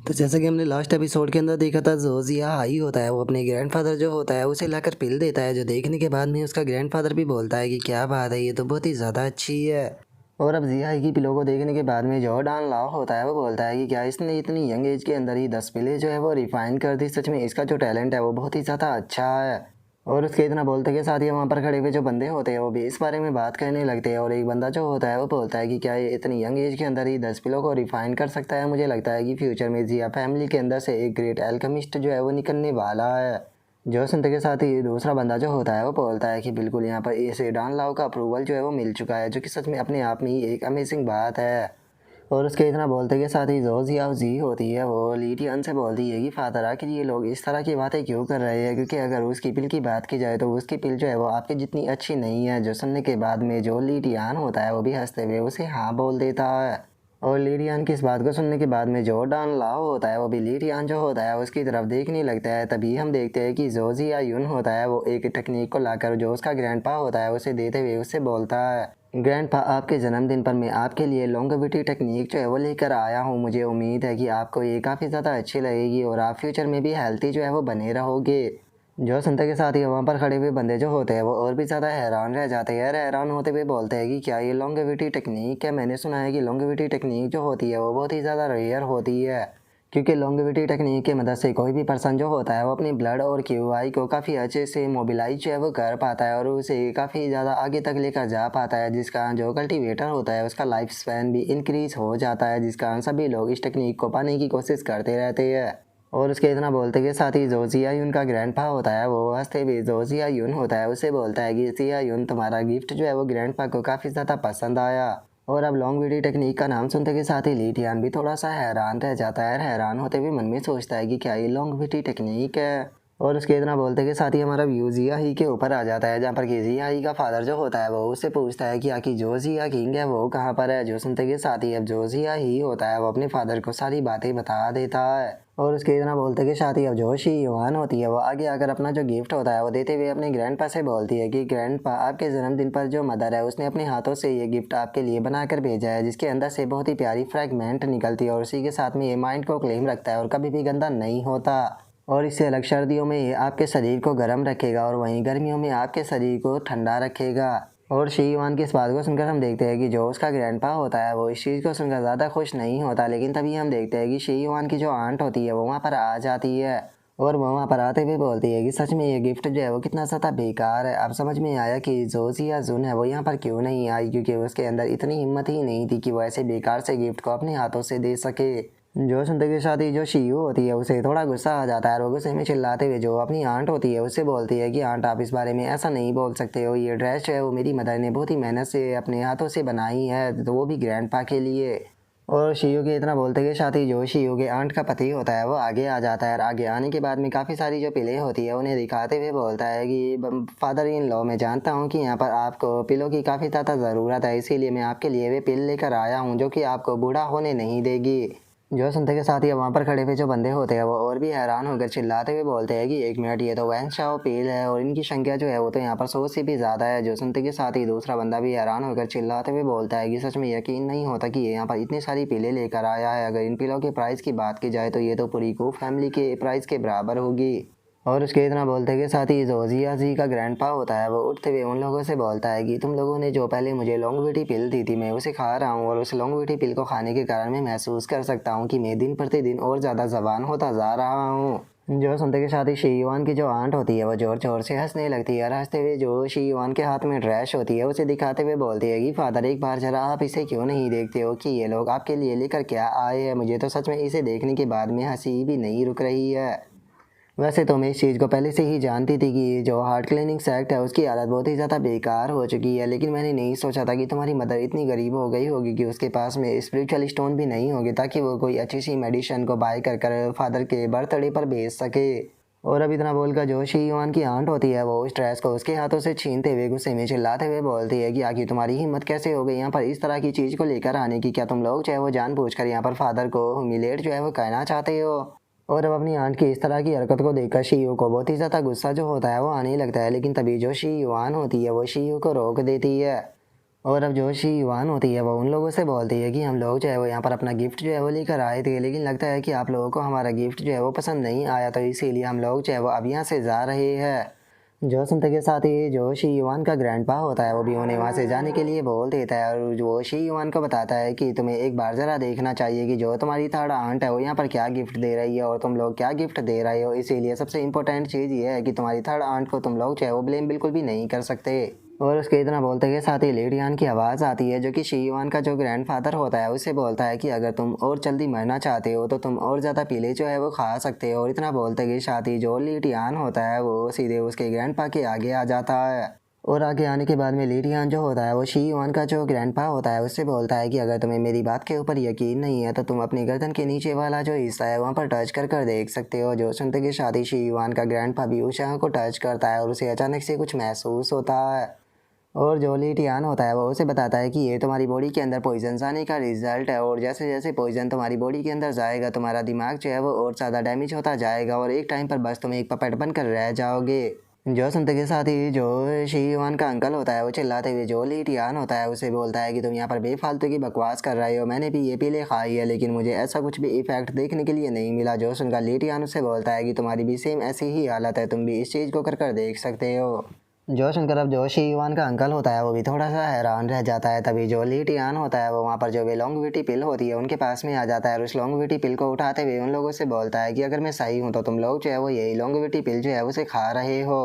तो जैसा कि हमने लास्ट एपिसोड के अंदर देखा था, जोजिया हाई होता है, वो अपने ग्रैंडफादर जो होता है उसे लाकर पिल देता है, जो देखने के बाद में उसका ग्रैंडफादर भी बोलता है कि क्या बात है, ये तो बहुत ही ज़्यादा अच्छी है। और अब जिया हाई की पिलों को देखने के बाद में जो डॉन लाओ होता है वो बोलता है कि क्या इसने इतनी यंग एज के अंदर ही 10 पिले जो है वो रिफाइन कर दी, सच में इसका जो टैलेंट है वो बहुत ही ज़्यादा अच्छा है। और उसके इतना बोलते के साथ ही वहाँ पर खड़े हुए जो बंदे होते हैं वो भी इस बारे में बात करने लगते हैं। और एक बंदा जो होता है वो बोलता है कि क्या ये इतनी यंग एज के अंदर ही 10 पिलो को रिफाइन कर सकता है, मुझे लगता है कि फ्यूचर में जिया फैमिली के अंदर से एक ग्रेट एल्केमिस्ट जो है वो निकलने वाला है। जो सुनते के साथ ही दूसरा बंदा जो होता है वो बोलता है कि बिल्कुल यहाँ पर इसे डॉन लाओ का अप्रूवल जो है वो मिल चुका है, जो कि सच में अपने आप में ही एक अमेजिंग बात है। और उसके इतना बोलते के साथ ही जो जियाओ जी होती है वो लीटियन से बोलती है कि फादर आखिर ये लोग इस तरह की बातें क्यों कर रहे हैं, क्योंकि अगर उसकी पिल की बात की जाए तो उसकी पिल जो है वो आपकी जितनी अच्छी नहीं है। जो सुनने के बाद में जो लीटियन होता है वो भी हंसते हुए उसे हाँ बोल देता है। और लीडियान की इस बात को सुनने के बाद में जो डॉन लाओ होता है वो भी लीडियान जो होता है उसकी तरफ देखने लगता है। तभी हम देखते हैं कि जोजी या यून होता है वो एक टेक्निक को लाकर जो उसका ग्रैंडपा होता है उसे देते हुए उससे बोलता है, ग्रैंडपा आपके जन्मदिन पर मैं आपके लिए लॉन्गेविटी टेक्निक जो है वो लेकर आया हूँ। मुझे उम्मीद है कि आपको ये काफ़ी ज़्यादा अच्छी लगेगी और आप फ्यूचर में भी हेल्थी जो है वो बने रहोगे। जो सुनते के साथ ही वहाँ पर खड़े हुए बंदे जो होते हैं वो और भी ज़्यादा हैरान रह जाते हैं। हैरान होते हुए बोलते हैं कि क्या ये लॉन्गेविटी टेक्निक है। मैंने सुना है कि लॉन्गेविटी टेक्निक जो होती है वो बहुत ही ज़्यादा रेयर होती है, क्योंकि लॉन्गेविटी टेक्निक की मदद से कोई भी पर्सन जो होता है वो अपनी ब्लड और क्यूआई को काफ़ी अच्छे से मोबिलाइज जो है वो कर पाता है और उसे काफ़ी ज़्यादा आगे तक लेकर जा पाता है, जिस कारण जो कल्टीवेटर होता है उसका लाइफ स्पैन भी इंक्रीज हो जाता है, जिस कारण सभी लोग इस टेक्निक को पाने की कोशिश करते रहते हैं। और उसके इतना बोलते के साथ ही जो जिया यून का ग्रैंडपा होता है वो हंसते हुए जो जिया यून होता है उसे बोलता है कि जिया यून तुम्हारा गिफ्ट जो है वो ग्रैंडपा को काफ़ी ज़्यादा पसंद आया। और अब लॉन्ग वीडियो टेक्निक का नाम सुनते के साथ ही लीटियान भी थोड़ा सा हैरान रह जाता है। हैरान होते हुए मन में सोचता है कि क्या ये लॉन्ग वीडियो टेक्निक है। और उसके इतना बोलते के साथ ही हमारा व्यू जिया ही के ऊपर आ जाता है, जहाँ पर कि जिया ही का फादर जो होता है वो उससे पूछता है कि आखिर जो जिया किंग है वो कहाँ पर है। जो सुनते के साथ ही अब जो जिया ही होता है वो अपने फादर को सारी बातें बता देता है। और उसके इतना बोलते के साथ ही अब जो शी युवान होती है वो आगे आकर अपना जो गिफ्ट होता है वो देते हुए अपने ग्रैंडपा से बोलती है कि ग्रैंडपा आपके जन्मदिन पर जो मदर है उसने अपने हाथों से ये गिफ्ट आपके लिए बनाकर भेजा है, जिसके अंदर से बहुत ही प्यारी फ्रैगमेंट निकलती है और उसी के साथ में ये माइंड को क्लेम रखता है और कभी भी गंदा नहीं होता। और इससे अलग सर्दियों में ये आपके शरीर को गर्म रखेगा और वहीं गर्मियों में आपके शरीर को ठंडा रखेगा। और शीवान की इस बात को सुनकर हम देखते हैं कि जो उसका ग्रैंडपा होता है वो इस चीज़ को सुनकर ज़्यादा खुश नहीं होता, लेकिन तभी हम देखते हैं कि शीवान की जो आंट होती है वो वहाँ पर आ जाती है। और वो वहाँ पर आते हुए बोलती है कि सच में ये गिफ्ट जो है वो कितना ज़्यादा बेकार है। अब समझ में आया कि जोजी या जुन है वो यहाँ पर क्यों नहीं आई, क्योंकि उसके अंदर इतनी हिम्मत ही नहीं थी कि वो ऐसे बेकार से गिफ्ट को अपने हाथों से दे सके। जो सुनते के साथ ही जो शीयू होती है उसे थोड़ा गुस्सा आ जाता है और वो गुस्से में चिल्लाते हुए जो अपनी आंट होती है उससे बोलती है कि आंट आप इस बारे में ऐसा नहीं बोल सकते हो, ये ड्रेस जो है वो मेरी मदर ने बहुत ही मेहनत से अपने हाथों से बनाई है, तो वो भी ग्रैंडपा के लिए। और शियू के इतना बोलते के साथ ही जो शियू के आंट का पति होता है वो आगे आ जाता है और आगे आने के बाद में काफ़ी सारी जो पिलें होती है उन्हें दिखाते हुए बोलता है कि फादर इन लॉ, मैं जानता हूँ कि यहाँ पर आपको पिलों की काफ़ी ज़्यादा ज़रूरत है, इसीलिए मैं आपके लिए वे पिल लेकर आया हूँ जो कि आपको बूढ़ा होने नहीं देगी। जो सुनते के साथ ही वहाँ पर खड़े हुए जो बंदे होते हैं वो और भी हैरान होकर चिल्लाते हुए बोलते हैं कि एक मिनट, ये तो वैन शाओ पील है और इनकी संख्या जो है वो तो यहाँ पर 100 से भी ज़्यादा है। जो सुनते के साथ ही दूसरा बंदा भी हैरान होकर चिल्लाते हुए बोलता है कि सच में यकीन नहीं होता कि ये यहाँ पर इतनी सारी पीले लेकर आया है। अगर इन पीलों के प्राइस की बात की जाए तो ये तो पूरी कू फैमिली के प्राइस के बराबर होगी। और उसके इतना बोलते के साथ ही जो जिया जी का ग्रैंडपा होता है वो उठते हुए उन लोगों से बोलता है कि तुम लोगों ने जो पहले मुझे लॉन्गविटी पिल दी थी मैं उसे खा रहा हूँ और उस लॉन्गविटी पिल को खाने के कारण मैं महसूस कर सकता हूँ कि मैं दिन प्रतिदिन और ज़्यादा जवान होता जा रहा हूँ। जो सुनते के साथ ही शीवान की जो आंट होती है वो जोर जोर से हंसने लगती है और हंसते हुए जो शीवान के हाथ में ड्रेस होती है उसे दिखाते हुए बोलती है कि फादर एक बार जरा आप इसे क्यों नहीं देखते हो कि ये लोग आपके लिए लेकर क्या आए हैं। मुझे तो सच में इसे देखने के बाद में हंसी भी नहीं रुक रही है। वैसे तो मैं इस चीज़ को पहले से ही जानती थी कि ये जो हार्ट क्लीनिंग सेक्ट है उसकी हालत बहुत ही ज़्यादा बेकार हो चुकी है, लेकिन मैंने नहीं सोचा था कि तुम्हारी मदर इतनी गरीब हो गई होगी कि उसके पास में स्पिरिचुअल स्टोन भी नहीं होगी ताकि वो कोई अच्छी सी मेडिसिन को बाय कर कर फादर के बर्थडे पर भेज सके। और अब इतना बोलकर जो शीवान की आंट होती है वो उस ड्रेस को उसके हाथों से छीनते हुए गुस्से में चिल्लाते हुए बोलती है कि आखिर तुम्हारी हिम्मत कैसे हो गई यहाँ पर इस तरह की चीज़ को लेकर आने की। क्या तुम लोग जो है वो जानबूझकर यहाँ पर फादर को ह्यूमिलेट जो है वो कहना चाहते हो। और अब अपनी आंट की इस तरह की हरकत को देखकर शीयू को बहुत ही ज़्यादा गुस्सा जो होता है वो आने लगता है, लेकिन तभी जो शी युआन होती है वो शीयू को रोक देती है। और अब जो शी युआन होती है वो उन लोगों से बोलती है कि हम लोग जो है वो यहाँ पर अपना गिफ्ट जो है वो लेकर आए थे, लेकिन लगता है कि आप लोगों को हमारा गिफ्ट जो है वो पसंद नहीं आया, तो इसीलिए हम लोग जो है वो अब यहाँ से जा रहे हैं। जो सुनते के साथ ही जो शी युआन का ग्रैंडपा होता है वो भी उन्हें वहाँ से जाने के लिए बोल देता है, और जो शी युआन को बताता है कि तुम्हें एक बार ज़रा देखना चाहिए कि जो तुम्हारी थर्ड आंट है वो यहाँ पर क्या गिफ्ट दे रही है और तुम लोग क्या गिफ्ट दे रहे हो। इसीलिए सबसे इम्पोर्टेंट चीज़ ये है कि तुम्हारी थर्ड आंट को तुम लोग जो है वो ब्लेम बिल्कुल भी नहीं कर सकते। और उसके इतना बोलते के साथ ही लेडियान की आवाज़ आती है, जो कि शीवान का जो ग्रैंडफादर होता है उससे बोलता है कि अगर तुम और जल्दी मरना चाहते हो तो तुम और ज़्यादा पीले जो है वो खा सकते हो। और इतना बोलते के साथ ही जो लीटियान होता है वो सीधे उसके ग्रैंडपा के आगे आ जाता है। और आगे आने के बाद में लीटियान जो होता है वो शीवान का जो ग्रैंडपा होता है उससे बोलता है कि अगर तुम्हें मेरी बात के ऊपर यकीन नहीं है तो तुम अपनी गर्दन के नीचे वाला जो हिस्सा है वहाँ पर टच कर कर देख सकते हो। जो सुनते के साथ ही शीवान का ग्रैंडपा भी उस जगह को टच करता है और उसे अचानक से कुछ महसूस होता है। और जो लीटियान होता है वो उसे बताता है कि ये तुम्हारी बॉडी के अंदर पॉइजन जाने का रिजल्ट है, और जैसे जैसे पॉइजन तुम्हारी बॉडी के अंदर जाएगा तुम्हारा दिमाग जो है वो और ज़्यादा डैमेज होता जाएगा और एक टाइम पर बस तुम एक पपेट बनकर रह जाओगे। जो सुनते के साथ ही जो शीवान का अंकल होता है वो चिल्लाते हुए जो लीटियान होता है उसे बोलता है कि तुम यहाँ पर बेफालतू की बकवास कर रहे हो, मैंने भी ये पीले खाई है लेकिन मुझे ऐसा कुछ भी इफेक्ट देखने के लिए नहीं मिला। जो सुनकर लीटियान उसे बोलता है कि तुम्हारी भी सेम ऐसी ही हालत है, तुम भी इस चीज़ को कर कर देख सकते हो। जो सुनकर अब जो शीवान का अंकल होता है वो भी थोड़ा सा हैरान रह जाता है। तभी जो लीटियान होता है वो वहाँ पर जो वे लॉन्गविटी पिल होती है उनके पास में आ जाता है और उस लॉन्गविटी पिल को उठाते हुए उन लोगों से बोलता है कि अगर मैं सही हूँ तो तुम लोग जो है वो यही लॉन्गविटी पिल जो है उसे खा रहे हो।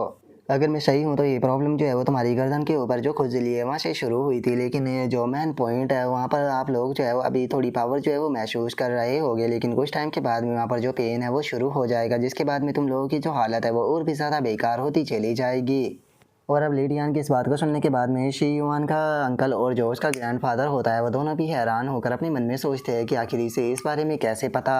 अगर मैं सही हूँ तो ये प्रॉब्लम जो है वो तुम्हारी गर्दन के ऊपर जो खुजली है वहाँ से शुरू हुई थी, लेकिन ये जो मेन पॉइंट है वहाँ पर आप लोग जो है वो अभी थोड़ी पावर जो है वो महसूस कर रहे होगे, लेकिन कुछ टाइम के बाद में वहाँ पर जो पेन है वो शुरू हो जाएगा, जिसके बाद में तुम लोगों की जो हालत है वो और भी ज़्यादा बेकार होती चली जाएगी। और अब लीडियान की इस बात को सुनने के बाद में शीवान का अंकल और जो उसका ग्रैंडफादर होता है वो दोनों भी हैरान होकर अपने मन में सोचते हैं कि आखिर इसे इस बारे में कैसे पता।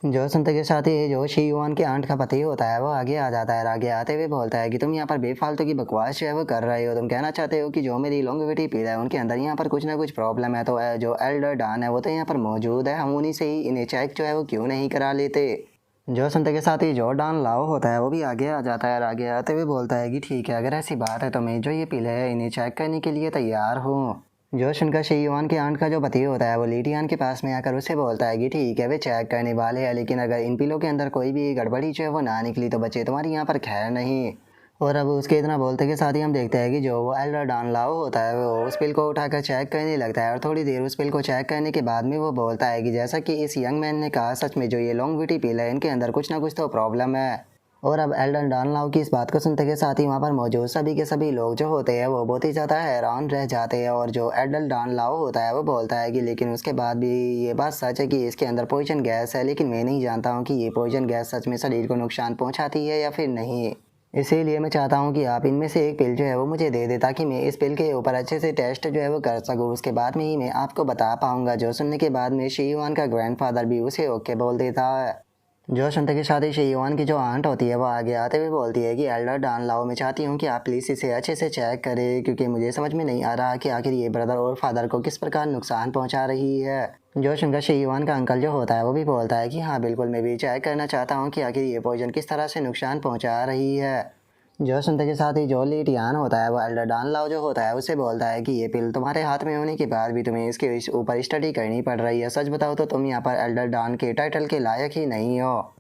जो सुनते के साथ ही जो शीवान के आंट का पति होता है वो आगे आ जाता है और आगे आते हुए बोलता है कि तुम यहाँ पर बेफालतू की बकवास जो है वो कर रहे हो, तुम कहना चाहते हो कि जो मेरी लॉन्गेविटी पील है उनके अंदर यहाँ पर कुछ ना कुछ प्रॉब्लम है, तो जो एल्डर डॉन है वो तो यहाँ पर मौजूद है, हम उन्हीं से ही इन्हें चेक जो है वो क्यों नहीं करा लेते। जो सुनते के साथ ही जो डॉन लाओ होता है वो भी आगे आ जाता है और आगे आते हुए बोलता है कि ठीक है, अगर ऐसी बात है तो मैं जो ये पिल है इन्हें चेक करने के लिए तैयार हूँ। जो सुनकर शीवान के आंट का जो पति होता है वो लीटियान के पास में आकर उससे बोलता है कि ठीक है वे चेक करने वाले हैं, लेकिन अगर इन पिलों के अंदर कोई भी गड़बड़ी जो है वो ना निकली तो बच्चे तुम्हारी यहाँ पर खैर नहीं। और अब उसके इतना बोलते के साथ ही हम देखते हैं कि जो वो एल्डर डॉन लाओ होता है वो उस पिल को उठाकर चेक करने लगता है और थोड़ी देर उस पिल को चेक करने के बाद में वो बोलता है कि जैसा कि इस यंग मैन ने कहा, सच में जो ये लॉन्गविटी पिल है इनके अंदर कुछ ना कुछ तो प्रॉब्लम है। और अब एल्डर डॉन लाओ की इस बात को सुनते के साथ ही वहाँ पर मौजूद सभी के सभी लोग जो होते हैं वो बहुत ही ज़्यादा हैरान रह जाते हैं। और जो एल्डर डॉन लाओ होता है वो बोलता है कि लेकिन उसके बाद भी ये बात सच है कि इसके अंदर पॉइजन गैस है, लेकिन मैं नहीं जानता हूँ कि ये पॉइजन गैस सच में शरीर को नुकसान पहुँचाती है या फिर नहीं। इसीलिए मैं चाहता हूँ कि आप इनमें से एक पिल जो है वो मुझे दे दे, ताकि मैं इस पिल के ऊपर अच्छे से टेस्ट जो है वो कर सकूँ, उसके बाद में ही मैं आपको बता पाऊँगा। जो सुनने के बाद में शीवान का ग्रैंडफादर भी उसे ओके बोल देता है। जो सुनते के साथ ही शीवान की जो आंट होती है वो आगे आते हुए बोलती है कि एल्डर डॉन लाओ, मैं चाहती हूँ कि आप प्लीज़ इसे अच्छे से चेक करें, क्योंकि मुझे समझ में नहीं आ रहा कि आखिर ये ब्रदर और फादर को किस प्रकार नुकसान पहुँचा रही है। जो सुनकर शीवान का अंकल जो होता है वो भी बोलता है कि हाँ बिल्कुल, मैं भी चेक करना चाहता हूँ कि आखिर ये पॉइजन किस तरह से नुकसान पहुँचा रही है। जो सुनते के साथ ही जो लीटियान होता है वो एल्डर डॉन लाओ जो होता है उससे बोलता है कि ये पिल तुम्हारे हाथ में होने के बाद भी तुम्हें इसके ऊपर स्टडी करनी पड़ रही है, सच बताओ तो तुम यहाँ पर एल्डर डॉन के टाइटल के लायक ही नहीं हो।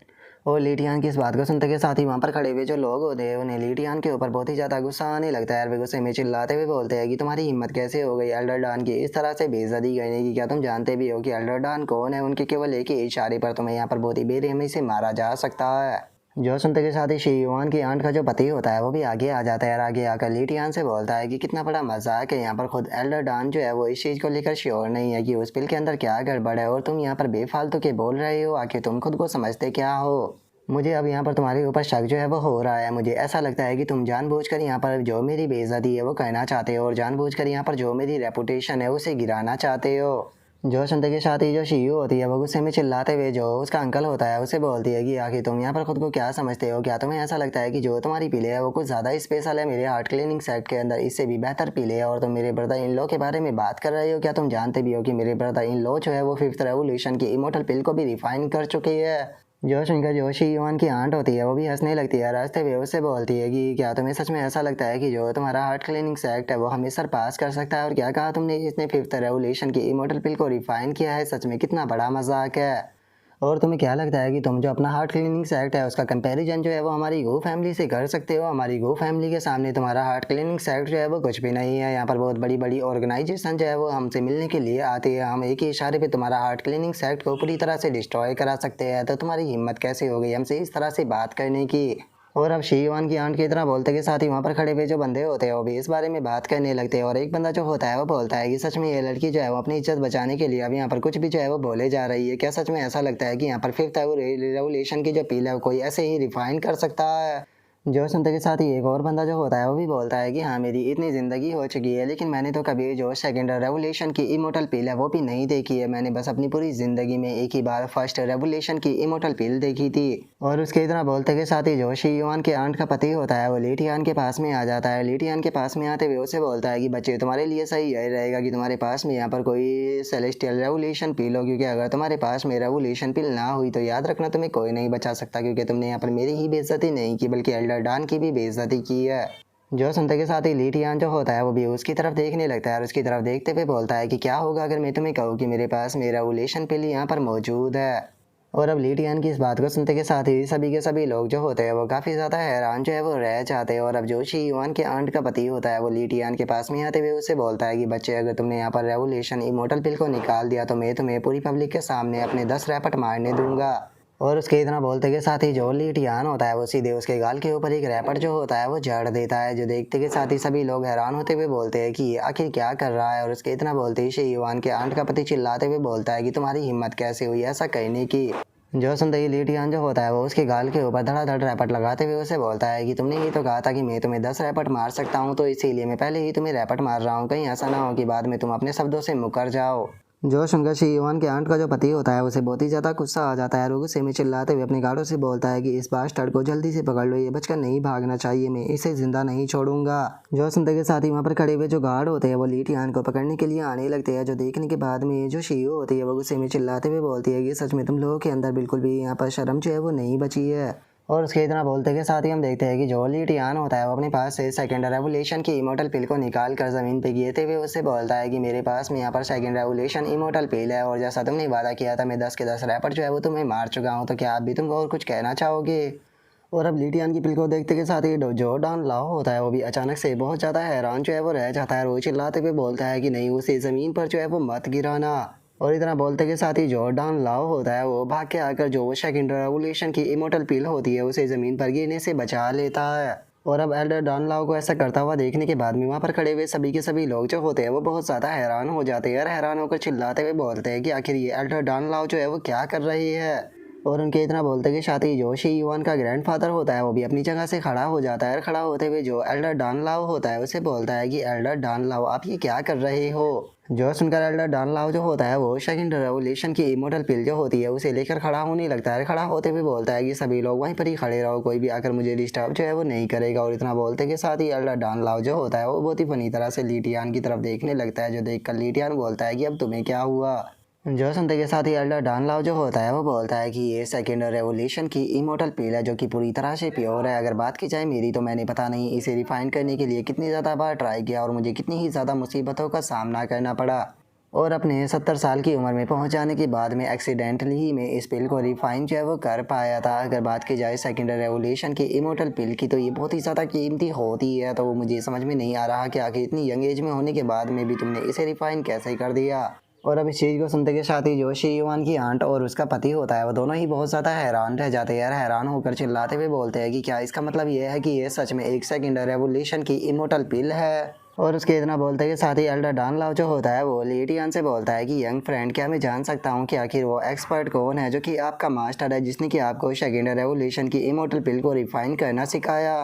और लीटियान की इस बात को सुनते के साथ ही वहाँ पर खड़े हुए जो लोग होते हैं उन्हें लीटियान के ऊपर बहुत ही ज़्यादा गुस्सा आने लगता है और वे गुस्से में चिल्लाते हुए बोलते हैं कि तुम्हारी हिम्मत कैसे हो गई एल्डर डॉन की इस तरह से बेइज्जती करने की, क्या तुम जानते भी हो कि एल्डर डॉन कौन है? उनके केवल एक ही इशारे पर तुम्हें यहाँ पर बहुत ही बेरहमी से मारा जा सकता है। जो सुनते के साथ ही शीवान की आंट का जो पति होता है वो भी आगे आ जाता है और आगे आकर लीटियान से बोलता है कि कितना बड़ा मजाक है, यहाँ पर खुद एल्डर डॉन जो है वो इस चीज़ को लेकर श्योर नहीं है कि उस पिल के अंदर क्या गड़बड़ है, और तुम यहाँ पर बेफालतू के बोल रहे हो, आखिर तुम खुद को समझते क्या हो? मुझे अब यहाँ पर तुम्हारे ऊपर शक जो है वो हो रहा है। मुझे ऐसा लगता है कि तुम जानबूझकर यहाँ पर जो मेरी बेइज्जती है वो करना चाहते हो और जानबूझकर यहाँ पर जो मेरी रेपुटेशन है उसे गिराना चाहते हो। जो सुनते के साथ ही जो शीयू होती है वो गुस्से में चिल्लाते हुए जो उसका अंकल होता है उसे बोलती है कि आखिर तुम यहाँ पर खुद को क्या समझते हो? क्या तुम्हें ऐसा लगता है कि जो तुम्हारी पीले है वो कुछ ज़्यादा स्पेशल है मेरे हार्ट क्लीनिंग सेट के अंदर इससे भी बेहतर पीले है, और तुम मेरे ब्रदर इन लॉ के बारे में बात कर रहे हो? क्या तुम जानते भी हो कि मेरे ब्रदर इन लॉ जो है वो फिफ्थ रेवोल्यूशन की इमोर्टल पिल को भी रिफाइन कर चुकी है? जो सुनकर जो शी युआन की आंट होती है वो भी हंसने लगती है और हंसते हुए उससे बोलती है कि क्या तुम्हें सच में ऐसा लगता है कि जो तुम्हारा हार्ट क्लीनिंग सेक्ट है वो हमें सरपास कर सकता है? और क्या कहा तुमने, इसने फिफ्थ रेवोल्यूशन की इमोर्टल पिल को रिफाइन किया है? सच में कितना बड़ा मजाक है। और तुम्हें क्या लगता है कि तुम जो अपना हार्ट क्लीनिंग सेट है उसका कंपैरिजन जो है वो हमारी गो फैमिली से कर सकते हो? हमारी गो फैमिली के सामने तुम्हारा हार्ट क्लीनिंग सेट जो है वो कुछ भी नहीं है। यहाँ पर बहुत बड़ी बड़ी ऑर्गेनाइजेशन जो है वो हमसे मिलने के लिए आती है। हम एक ही इशारे पे तुम्हारा हार्ट क्लीनिंग सेट को पूरी तरह से डिस्ट्रॉय करा सकते हैं। तो तुम्हारी हिम्मत कैसे हो गई हमसे इस तरह से बात करने की? और अब शीवान की आंट की तरह बोलते के साथ ही वहाँ पर खड़े हुए जो बंदे होते हैं वो भी इस बारे में बात करने लगते हैं। और एक बंदा जो होता है वो बोलता है कि सच में ये लड़की जो है वो अपनी इज्जत बचाने के लिए अब यहाँ पर कुछ भी जो है वो बोले जा रही है। क्या सच में ऐसा लगता है कि यहाँ पर फिफ्थ रेवोल्यूशन की जो पील है वो कोई ऐसे ही रिफाइन कर सकता है? जो सुनते के साथ ही एक और बंदा जो होता है वो भी बोलता है कि हाँ, मेरी इतनी ज़िंदगी हो चुकी है लेकिन मैंने तो कभी जो सेकंड रेवोल्यूशन की इमोर्टल पील है वो भी नहीं देखी है। मैंने बस अपनी पूरी ज़िंदगी में एक ही बार फर्स्ट रेवोल्यूशन की इमोर्टल पील देखी थी। और उसके इतना बोलते के साथ ही जो शी युआन के आंट का पति होता है वो लीटियान के पास में आ जाता है। लीटियान के पास में आते हुए उसे बोलता है कि बच्चे, तुम्हारे लिए सही यही रहेगा कि तुम्हारे पास में यहाँ पर कोई सेलेस्टियल रेवोल्यूशन पील हो, क्योंकि अगर तुम्हारे पास में रेवोल्यूशन पील ना हुई तो याद रखना तुम्हें कोई नहीं बचा सकता, क्योंकि तुमने यहाँ पर मेरी ही बेइज्जती नहीं की बल्कि एल्डर डॉन की भी बेइज्जती की है। जो सुनते के साथ ही लीटियान जो होता है वो भी उसकी तरफ देखने लगता है और उसकी तरफ देखते हुए बोलता है कि क्या होगा अगर मैं तुम्हें कहूँ कि मेरे पास मेरा रेवोल्यूशन पील यहाँ पर मौजूद है? और अब लीटियान की इस बात को सुनते के साथ ही सभी के सभी लोग जो होते हैं वो काफ़ी ज़्यादा हैरान जो है वो रह जाते हैं। और अब जो शी युआन के आंट का पति होता है वो लीटियान के पास में आते हुए उससे बोलता है कि बच्चे, अगर तुमने यहाँ पर रेवोल्यूशन इमोर्टल पिल को निकाल दिया तो मैं तुम्हें पूरी पब्लिक के सामने अपने 10 रैपट मारने दूंगा। और उसके इतना बोलते के साथ ही जो लीटियान होता है वो सीधे उसके गाल के ऊपर एक रैपट जो होता है वो जड़ देता है। जो देखते के साथ ही सभी लोग हैरान होते हुए बोलते हैं कि ये आखिर क्या कर रहा है। और उसके इतना बोलते ही शी युआन के आंट का पति चिल्लाते हुए बोलता है कि तुम्हारी हिम्मत कैसे हुई ऐसा कहने की? जो सुनते ही लीटियान जो होता है वो उसके गाल के ऊपर धड़ाधड़ रैपट लगाते हुए उसे बोलता है कि तुमने ही तो कहा था कि मैं तुम्हें 10 रैपट मार सकता हूँ, तो इसीलिए मैं पहले ही तुम्हें रैपट मार रहा हूँ। कहीं ऐसा ना हो कि बाद में तुम अपने शब्दों से मुकर जाओ। जो सुनकर शी युआन के आंट का जो पति होता है उसे बहुत ही ज़्यादा गुस्सा आ जाता है और वो गुस्से में चिल्लाते हुए अपने गार्डों से बोलता है कि इस बास्टर्ड को जल्दी से पकड़ लो, ये बचकर नहीं भागना चाहिए, मैं इसे जिंदा नहीं छोड़ूंगा। जो सुनते के साथ ही वहाँ पर खड़े हुए जो गार्ड होते हैं वो लीटियान को पकड़ने के लिए आने लगते हैं। जो देखने के बाद में जो शीयू होती है वो गुस्से में चिल्लाते हुए बोलती है कि सच में तुम लोगों के अंदर बिल्कुल भी यहाँ पर शर्म जो है वो नहीं बची है। और उसके इतना बोलते के साथ ही हम देखते हैं कि जो लीटियान होता है वो अपने पास से सेकंड रेवोल्यूशन की इमोर्टल पिल को निकाल कर ज़मीन पे गिरते हुए उससे बोलता है कि मेरे पास में यहाँ पर सेकंड रेवोल्यूशन इमोर्टल पिल है और जैसा तुमने वादा किया था मैं 10 के 10 रैपर जो है वो तुम्हें मार चुका हूँ, तो क्या आप भी तुमको और कुछ कहना चाहोगे? और अब लीटियान की पिल को देखते के साथ ही जो डॉन लाओ होता है वो भी अचानक से बहुत ज़्यादा हैरान जो है वो रह जाता है और वो चिल्लाते हुए बोलता है कि नहीं, उसे ज़मीन पर जो है वो मत गिराना। और इतना बोलते के साथ ही जो डॉन लाओ होता है वो भाग के आकर जो सेकंड रेवोल्यूशन की इमोर्टल पिल होती है उसे ज़मीन पर गिरने से बचा लेता है। और अब एल्डर डॉन लाओ को ऐसा करता हुआ देखने के बाद में वहाँ पर खड़े हुए सभी के सभी लोग जो होते हैं वो बहुत ज़्यादा हैरान हो जाते हैं और हैरान होकर चिल्लाते हुए बोलते हैं कि आखिर ये एल्डर डॉन लाओ जो है वो क्या कर रही है। और उनके इतना बोलते कि साथ ही जो शी युआन का ग्रैंडफादर होता है वो भी अपनी जगह से खड़ा हो जाता है और खड़ा होते हुए जो एल्डर डॉन लाओ होता है उसे बोलता है कि एल्डर डॉन लाओ, आप ये क्या कर रहे हो? जो सुनकर एल्डर डॉन लाओ जो होता है वो सेकंड रेवोल्यूशन की इमोर्टल पिल जो होती है उसे लेकर खड़ा होने लगता है। खड़ा होते हुए बोलता है कि सभी लोग वहीं पर ही खड़े रहो, कोई भी आकर मुझे डिस्टर्ब जो है वो नहीं करेगा। और इतना बोलते के साथ ही एल्डर डॉन लाओ जो होता है वो बहुत ही फनी तरह से लीटियान की तरफ देखने लगता है। जो देखकर लीटियान बोलता है कि अब तुम्हें क्या हुआ? जो सुनते के साथ ही एल्डर डॉन लाओ जो होता है वो बोलता है कि ये सेकंड रेवोल्यूशन की इमोर्टल पील है जो कि पूरी तरह से प्योर है। अगर बात की जाए मेरी तो मैंने पता नहीं इसे रिफाइन करने के लिए कितनी ज़्यादा बार ट्राई किया और मुझे कितनी ही ज़्यादा मुसीबतों का सामना करना पड़ा। और अपने 70 साल की उम्र में पहुंच जाने के बाद में एक्सीडेंटली ही मैं इस पिल को रिफाइन जो है वो कर पाया था। अगर बात की जाए सेकंड रेवोल्यूशन की इमोर्टल पिल की तो ये बहुत ही ज़्यादा कीमती होती है, तो मुझे समझ में नहीं आ रहा कि आखिर इतनी यंग एज में होने के बाद में भी तुमने इसे रिफाइन कैसे कर दिया। और अब इस चीज़ को सुनते के साथ ही जो शी युआन की आंट और उसका पति होता है वो दोनों ही बहुत ज़्यादा हैरान रह जाते हैं यार, हैरान होकर चिल्लाते हुए बोलते हैं कि क्या इसका मतलब ये है कि ये सच में एक सेकंड रेवोल्यूशन की इमोर्टल पिल है? और उसके इतना बोलते के साथ ही एल्डर डॉन लाओ जो होता है वो लीटियान से बोलता है कि यंग फ्रेंड, क्या मैं जान सकता हूँ कि आखिर वो एक्सपर्ट कौन है जो कि आपका मास्टर है जिसने कि आपको सेकंड रेवोल्यूशन की इमोर्टल पिल को रिफाइन करना सिखाया?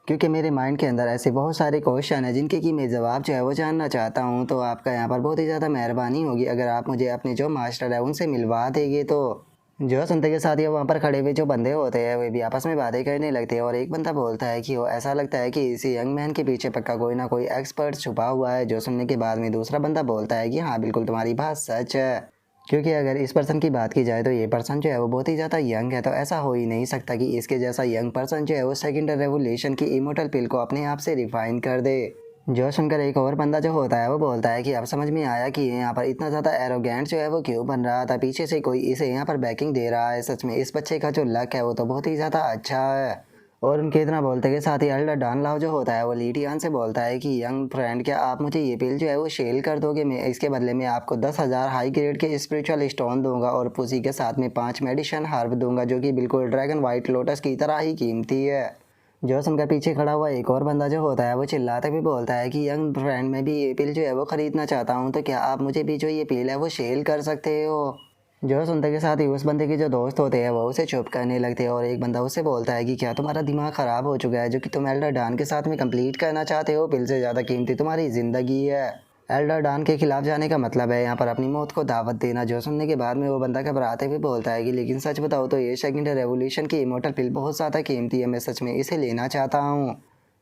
क्योंकि मेरे माइंड के अंदर ऐसे बहुत सारे क्वेश्चन हैं जिनके कि मैं जवाब जो है वो जानना चाहता हूँ, तो आपका यहाँ पर बहुत ही ज़्यादा मेहरबानी होगी अगर आप मुझे अपने जो मास्टर है उनसे मिलवा देंगे। तो जो सुनते के साथ ही वहाँ पर खड़े हुए जो बंदे होते हैं वे भी आपस में बातें करने लगते हैं। और एक बंदा बोलता है कि वो ऐसा लगता है कि इसी यंग मैन के पीछे पक्का कोई ना कोई एक्सपर्ट छुपा हुआ है। जो सुनने के बाद में दूसरा बंदा बोलता है कि हाँ बिल्कुल तुम्हारी बात सच है। क्योंकि अगर इस पर्सन की बात की जाए तो ये पर्सन जो है वो बहुत ही ज़्यादा यंग है, तो ऐसा हो ही नहीं सकता कि इसके जैसा यंग पर्सन जो है वो सेकंड रेवोल्यूशन की इमोर्टल पिल को अपने आप से रिफाइन कर दे। जो सुनकर एक और बंदा जो होता है वो बोलता है कि अब समझ में आया कि ये यहाँ पर इतना ज़्यादा एरोगेंट जो है वो क्यों बन रहा था, पीछे से कोई इसे यहाँ पर बैकिंग दे रहा है। सच में इस बच्चे का जो लक है वो तो बहुत ही ज़्यादा अच्छा है। और उनके इतना बोलते के साथ ही एल्डर डॉन लाओ जो होता है वो लीटियान से बोलता है कि यंग फ्रेंड, क्या आप मुझे ये पिल जो है वो शेल कर दोगे? मैं इसके बदले में आपको 10,000 हाई ग्रेड के स्पिरिचुअल स्टोन दूंगा और उसी के साथ में 5 मेडिसिन हर्ब दूंगा जो कि बिल्कुल ड्रैगन वाइट लोटस की तरह ही कीमती है। जो सुनकर पीछे खड़ा हुआ एक और बंदा जो होता है वो चिल्लाते हुए बोलता है कि यंग फ्रेंड, मैं भी ये पिल जो है वो खरीदना चाहता हूँ, तो क्या आप मुझे भी जो ये पिल है वो शेल कर सकते हो? जो सुनते के साथ ही उस बंदे के जो दोस्त होते हैं वो उसे चुप करने लगते हैं और एक बंदा उससे बोलता है कि क्या तुम्हारा दिमाग ख़राब हो चुका है जो कि तुम एल्डर डॉन के साथ में कंप्लीट करना चाहते हो? पिल से ज़्यादा कीमती तुम्हारी ज़िंदगी है। एल्डर डॉन के खिलाफ जाने का मतलब है यहाँ पर अपनी मौत को दावत देना। जो सुनने के बाद में वो बंदा घबराते हुए बोलता है कि लेकिन सच बताओ तो ये सेकंड रेवोल्यूशन की इमोर्टल पिल बहुत ज़्यादा कीमती है, मैं सच में इसे लेना चाहता हूँ।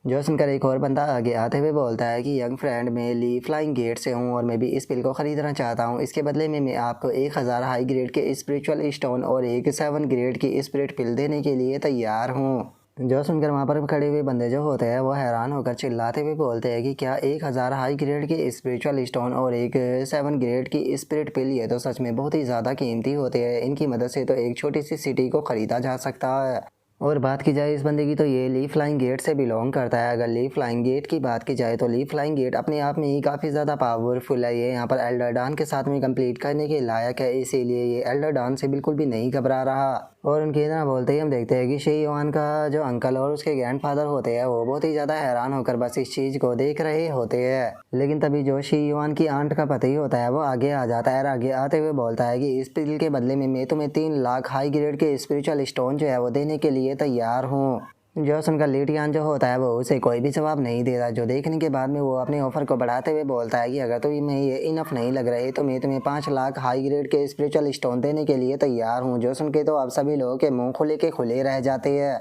जो सुनकर एक और बंदा आगे आते हुए बोलता है कि यंग फ्रेंड, मैं ली फ्लाइंग गेट से हूँ और मैं भी इस पिल को ख़रीदना चाहता हूँ। इसके बदले में मैं आपको 1,000 हाई ग्रेड के स्पिरिचुअल स्टोन और एक 7 ग्रेड की स्पिरिट पिल देने के लिए तैयार हूँ। जो सुनकर वहाँ पर खड़े हुए बंदे जो होते हैं वो हैरान होकर चिल्लाते हुए बोलते हैं कि क्या 1,000 हाई ग्रेड की स्पिरिचुअल स्टोन और एक 7 ग्रेड की स्पिरिट पिल, ये तो सच में बहुत ही ज़्यादा कीमती होते हैं। इनकी मदद से तो एक छोटी सी सिटी को ख़रीदा जा सकता है। और बात की जाए इस बंदे की तो ये ली फ्लाइंग गेट से बिलोंग करता है। अगर ली फ्लाइंग गेट की बात की जाए तो ली फ्लाइंग गेट अपने आप में ही काफ़ी ज़्यादा पावरफुल है। ये यहाँ पर एल्डर डॉन के साथ में कंप्लीट करने के लायक है, इसीलिए ये एल्डर डॉन से बिल्कुल भी नहीं घबरा रहा। और उनके इतना बोलते ही हम देखते हैं कि शी युआन का जो अंकल और उसके ग्रैंडफादर होते हैं वो बहुत ही ज़्यादा हैरान होकर बस इस चीज़ को देख रहे होते हैं। लेकिन तभी जो शी युआन की आंट का पति होता है वो आगे आ जाता है और आगे आते हुए बोलता है कि इस पिल के बदले में मैं तुम्हें 3 लाख हाई ग्रेड के स्पिरिचुअल स्टोन जो है वो देने के लिए तैयार हूँ। जो सुनकर लीटियान जो होता है वो उसे कोई भी जवाब नहीं देता। जो देखने के बाद में वो अपने ऑफर को बढ़ाते हुए बोलता है कि अगर तुम्हें ये इनफ नहीं लग रहे तो मैं तुम्हें 5 लाख हाई ग्रेड के स्पिरिचुअल स्टोन देने के लिए तैयार हूँ। जो सुन के तो अब सभी लोगों के मुंह खुले के खुले रह जाते हैं।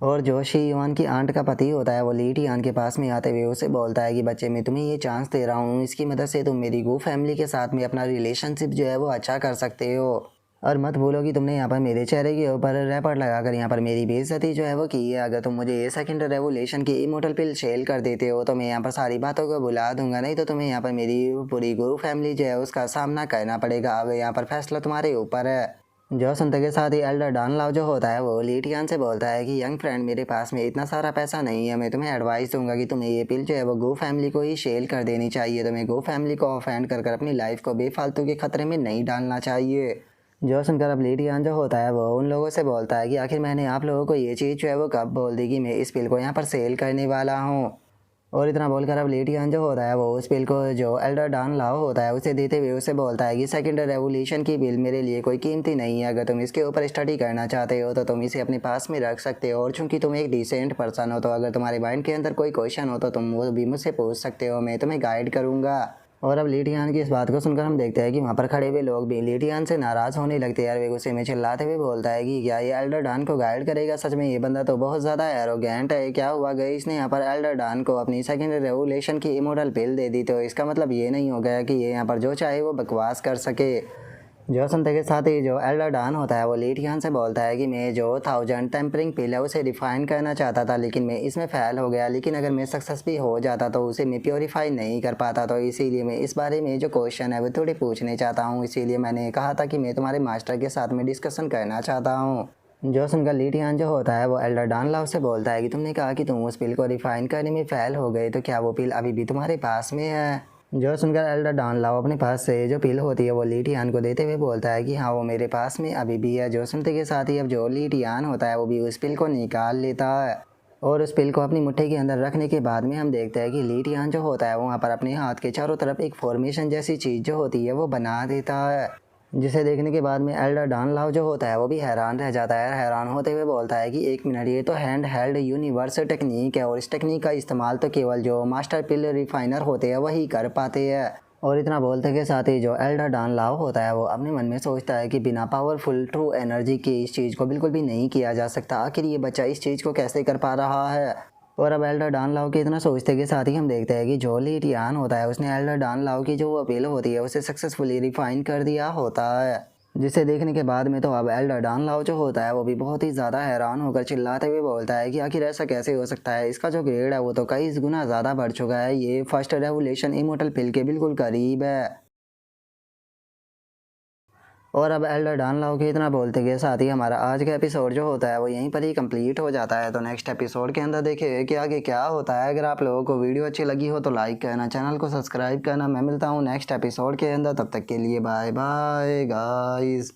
और जो शी युआन की आंट का पति होता है वो लीटियान के पास में आते हुए उसे बोलता है कि बच्चे, मैं तुम्हें ये चांस दे रहा हूँ, इसकी मदद से तुम मेरी गो फैमिली के साथ में अपना रिलेशनशिप जो है वो अच्छा कर सकते हो। और मत भूलो कि तुमने यहाँ पर मेरे चेहरे के ऊपर रैपर लगाकर यहाँ पर मेरी बेइज्जती जो है वो की है। अगर तुम मुझे ये सेकंड रेवोल्यूशन की इमोर्टल पिल सेल कर देते हो तो मैं यहाँ पर सारी बातों को भुला दूंगा, नहीं तो तुम्हें यहाँ पर मेरी पूरी गुरु फैमिली जो है उसका सामना करना पड़ेगा। अब यहाँ पर फैसला तुम्हारे ऊपर है। जो सुनते के साथ ही एल्डर डॉन लाओ जो होता है वो लीटियान से बोलता है कि यंग फ्रेंड, मेरे पास में इतना सारा पैसा नहीं है, मैं तुम्हें एडवाइस दूंगा कि तुम्हें ये पिल जो है वो गो फैमिली को ही शेल कर देनी चाहिए। तुम्हें गो फैमिली को ऑफेंड कर अपनी लाइफ को बेफालतू के खतरे में नहीं डालना चाहिए। जो सुनकर अब लीटियान जो होता है वो उन लोगों से बोलता है कि आखिर मैंने आप लोगों को ये चीज़ जो है वो कब बोल दी कि मैं इस पिल को यहाँ पर सेल करने वाला हूँ? और इतना बोलकर अब लीटियान जो होता है वो उस बिल को जो एल्डर डॉन लाओ होता है उसे देते हुए उसे बोलता है कि सेकंड रेवोल्यूशन की बिल मेरे लिए कोई कीमती नहीं है। अगर तुम इसके ऊपर स्टडी करना चाहते हो तो तुम इसे अपने पास में रख सकते हो। और चूंकि तुम एक डिसेंट पर्सन हो तो अगर तुम्हारे माइंड के अंदर कोई क्वेश्चन हो तो तुम वो भी मुझसे पूछ सकते हो, मैं तुम्हें गाइड करूँगा। और अब लीटियान की इस बात को सुनकर हम देखते हैं कि वहाँ पर खड़े हुए लोग भी लीटियान से नाराज़ होने लगते हैं। वे गुस्से में चिल्लाते हुए बोलता है कि क्या ये एल्डर डॉन को गाइड करेगा? सच में ये बंदा तो बहुत ज़्यादा एरोगेंट है। क्या हुआ गई इसने यहाँ पर एल्डर डॉन को अपनी सेकंड रेवोल्यूशन की इमोर्टल पिल दे दी, तो इसका मतलब ये नहीं हो गया कि ये यहाँ पर जो चाहे वो बकवास कर सके। जो सुनते के साथ ही जो एल्डर डॉन होता है वो लीटियान से बोलता है कि मैं जो 1000 टेम्परिंग पिल है उसे रिफाइन करना चाहता था, लेकिन मैं इसमें फेल हो गया। लेकिन अगर मैं सक्सेस भी हो जाता तो उसे मैं प्योरीफाई नहीं कर पाता, तो इसीलिए मैं इस बारे में जो क्वेश्चन है वो थोड़ी पूछने चाहता हूँ। इसीलिए मैंने कहा था कि मैं तुम्हारे मास्टर के साथ में डिस्कशन करना चाहता हूँ। जो सुनकर लीटियान जो होता है वो एल्डर डॉन लाओ से बोलता है कि तुमने कहा कि तुम उस पिल को रिफाइन करने में फेल हो गए, तो क्या वो पिल अभी भी तुम्हारे पास में है? जो सुनकर एल्डर डॉन लाओ अपने पास से जो पिल होती है वो लीटियान को देते हुए बोलता है कि हाँ वो मेरे पास में अभी भी है। जो सुनते के साथ ही अब जो लीटियान होता है वो भी उस पिल को निकाल लेता है और उस पिल को अपनी मुट्ठी के अंदर रखने के बाद में हम देखते हैं कि लीटियान जो होता है वो वहाँ पर अपने हाथ के चारों तरफ एक फॉर्मेशन जैसी चीज़ जो होती है वो बना देता है, जिसे देखने के बाद में एल्डर डॉन लाओ जो होता है वो भी हैरान रह जाता है। हैरान होते हुए बोलता है कि 1 मिनट, ये तो हैंड हेल्ड यूनिवर्स टेक्निक है और इस टेक्निक का इस्तेमाल तो केवल जो मास्टर पिल रिफाइनर होते हैं वही कर पाते हैं। और इतना बोलते के साथ ही जो एल्डर डॉन लाओ होता है वो अपने मन में सोचता है कि बिना पावरफुल ट्रू एनर्जी के इस चीज़ को बिल्कुल भी नहीं किया जा सकता। आखिर ये बच्चा इस चीज़ को कैसे कर पा रहा है? और अब एल्डर डान लाओ के इतना सोचते के साथ ही हम देखते हैं कि जो ली टियान होता है उसने एल्डर डान लाओ की जो अपील होती है उसे सक्सेसफुली रिफाइन कर दिया होता है, जिसे देखने के बाद में तो अब एल्डर डान लाओ जो होता है वो भी बहुत ही ज़्यादा हैरान होकर चिल्लाते हुए बोलता है कि आखिर ऐसा कैसे हो सकता है, इसका जो ग्रेड है वो तो कई गुना ज़्यादा बढ़ चुका है, ये फर्स्ट रेवोल्यूशन इमोर्टल पिल के बिल्कुल करीब है। और अब एल्डर डान लाओ के इतना बोलते के साथ ही हमारा आज का एपिसोड जो होता है वो यहीं पर ही कंप्लीट हो जाता है। तो नेक्स्ट एपिसोड के अंदर देखिए कि आगे क्या होता है। अगर आप लोगों को वीडियो अच्छी लगी हो तो लाइक करना, चैनल को सब्सक्राइब करना। मैं मिलता हूँ नेक्स्ट एपिसोड के अंदर, तब तक के लिए बाय बाय गाइस।